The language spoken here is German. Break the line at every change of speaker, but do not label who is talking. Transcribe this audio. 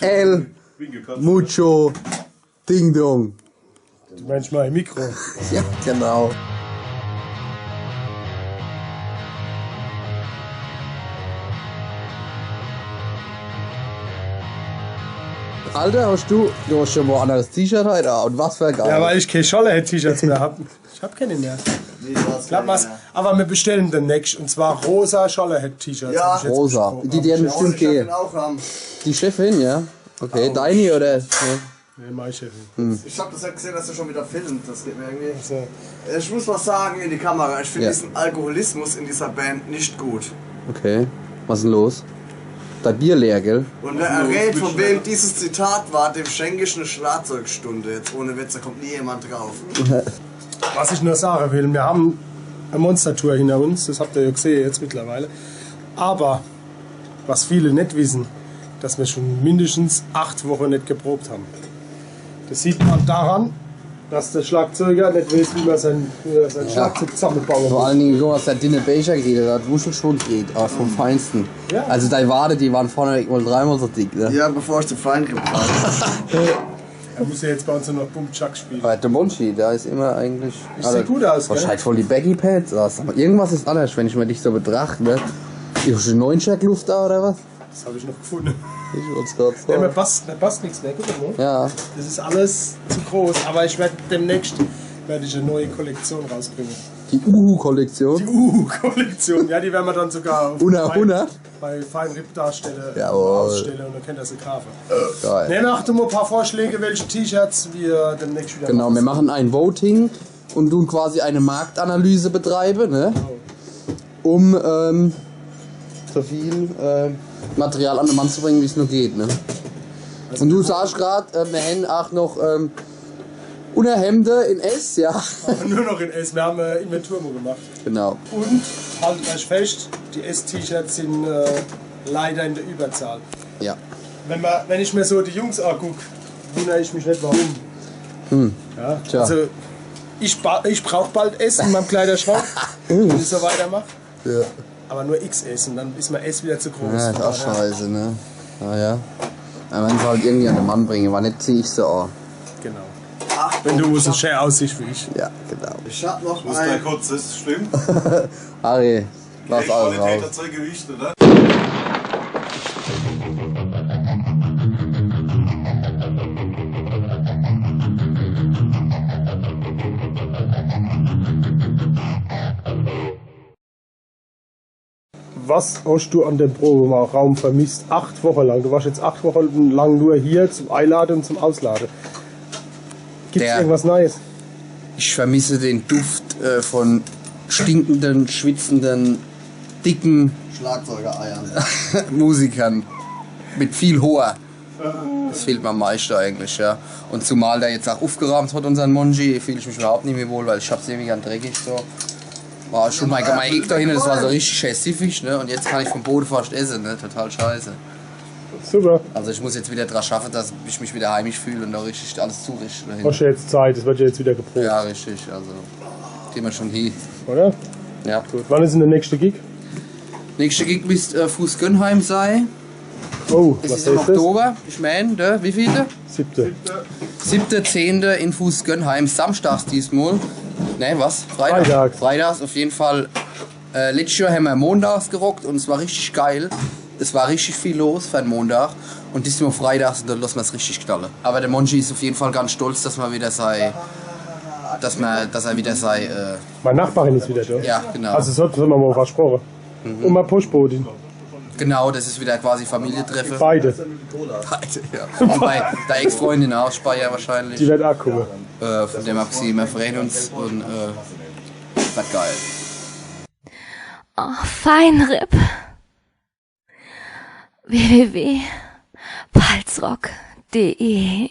El Mucho Ding Dong.
Du meinst mein Mikro?
Ja, genau. Alter, hast du schon mal ein anderes T-Shirt heute? Und was für ein geil.
Ja, weil ich keine Scholle-T-Shirts mehr habe. Ich habe keine mehr. Aber wir bestellen demnächst. Und zwar rosa Scholle-T-Shirts.
Ja,
rosa. Die bestimmt gehen. Die Chefin, ja? Okay, deine oder? Ja.
Nee, meine Chefin.
Ich habe das ja gesehen, dass du schon wieder filmt. Das geht mir irgendwie. Also. Ich muss was sagen in die Kamera. Ich finde diesen Alkoholismus in dieser Band nicht gut.
Okay, was ist denn los? Dein Bier leer, gell?
Und er errät, von wem dieses Zitat war, dem schenke ich eine Schlagzeugstunde. Jetzt ohne Witz, da kommt nie jemand drauf.
Was ich nur sagen will, wir haben eine Monstertour hinter uns, das habt ihr ja gesehen jetzt mittlerweile. Aber, was viele nicht wissen, dass wir schon mindestens 8 Wochen nicht geprobt haben. Das sieht man daran, dass der Schlagzeuger nicht weiß, wie man sein Schlagzeug zusammenbauen muss.
Vor allen Dingen, du hast der dünne Becher geredet, der hat Wuschelschwund geht, aber vom Feinsten. Ja. Also deine Wade, die waren vorne mal 3-mal so dick, ne?
Ja, bevor ich den Feind gebracht habe.
Er muss ja jetzt bei uns noch Bum-Chuck spielen.
Aber der Monchi, der ist immer eigentlich...
Sieht gut aus,
wahrscheinlich voll die Baggy-Pads aus. Aber irgendwas ist anders, wenn ich mir dich so betrachte, ne? Ist schon 9 Luft da, oder was?
Das habe ich noch gefunden.
Ich würde gerade sagen.
Ja, mir passt nichts mehr, guck mal.
Ja.
Das ist alles zu groß, aber ich werde demnächst eine neue Kollektion rausbringen.
Die Uhu-Kollektion?
Die Uhu-Kollektion, ja, die werden wir dann sogar auf
100?
Bei Feinripp darstellen,
Jawohl.
ausstellen und dann könnt ihr sie kaufen.
Geil.
Ne, mach du mal ein paar Vorschläge, welche T-Shirts wir demnächst wieder
Genau, wir machen ein Voting und tun quasi eine Marktanalyse betreiben, ne? Um so viel Material an den Mann zu bringen, wie es nur geht, ne? Also und du sagst gerade, wir haben auch noch Unterhemde in S, ja?
Nur noch in S, wir haben Inventur gemacht.
Genau.
Und, haltet euch fest, die S-T-Shirts sind leider in der Überzahl.
Ja.
Wenn ich mir so die Jungs angucke, wundere ich mich nicht warum. Ja,
Tja.
also ich brauche bald S in meinem Kleiderschrank, wenn ich so weitermache.
Ja.
Aber nur XS und dann ist mir S wieder zu groß.
Ja, ist auch scheiße, ne? Naja. Aber man soll halt irgendwie an den Mann bringen, war nicht ziehe ich so an.
Genau. Wenn du so schön aussiehst wie ich.
Ja, genau.
Ich hab noch
Muss gleich kurz, das stimmt.
Ari, lass alles
Qualität
raus.
hat zwei Gewichte, ne?
Was hast du an dem Proberaum vermisst? 8 Wochen lang. Du warst jetzt 8 Wochen lang nur hier zum Einladen und zum Ausladen. Gibt es irgendwas Neues?
Ich vermisse den Duft von stinkenden, schwitzenden, dicken
Schlagzeuger-Eiern.
Musikern mit viel Hoher. Das fehlt mir am meisten eigentlich, ja. Und zumal der jetzt auch aufgeräumt hat, unseren Monji, fühle ich mich überhaupt nicht mehr wohl, weil ich hab's irgendwie ganz dreckig so. War schon mein Eck da hinten, das war so richtig schässig, ne? Und jetzt kann ich vom Boden fast essen, ne? Total scheiße.
Super.
Also ich muss jetzt wieder dran schaffen, dass ich mich wieder heimisch fühle und da richtig alles zurichte.
Hast du jetzt Zeit, das wird ja jetzt wieder geprobt.
Ja, richtig, also gehen wir schon hin.
Oder?
Ja.
Gut. Wann ist denn der nächste Gig?
Nächste Gig müsste Fuß Gönnheim sein.
Oh,
Es
was
ist im
heißt das?
Oktober, ich meine, wie viele?
7.
7.10. in Fuß Gönnheim, samstags diesmal. Ne, was? Freitag? Freitags auf jeden Fall. Letztes Jahr haben wir montags gerockt und es war richtig geil. Es war richtig viel los für den Montag. Und diesmal freitags und dann lassen wir es richtig knallen. Aber der Monchi ist auf jeden Fall ganz stolz, dass er wieder sei.
Meine Nachbarin ist wieder da.
Ja, genau.
Also das haben wir mal versprochen. Und mal Postbotin.
Genau, das ist wieder quasi Familientreffen.
Beide.
Beide, ja. Und bei der Ex-Freundin aus Speyer wahrscheinlich.
Die wird auch kommen.
Von dem abgesehen, wir freuen uns und wird geil.
Oh, Feinripp. www.palzrock.de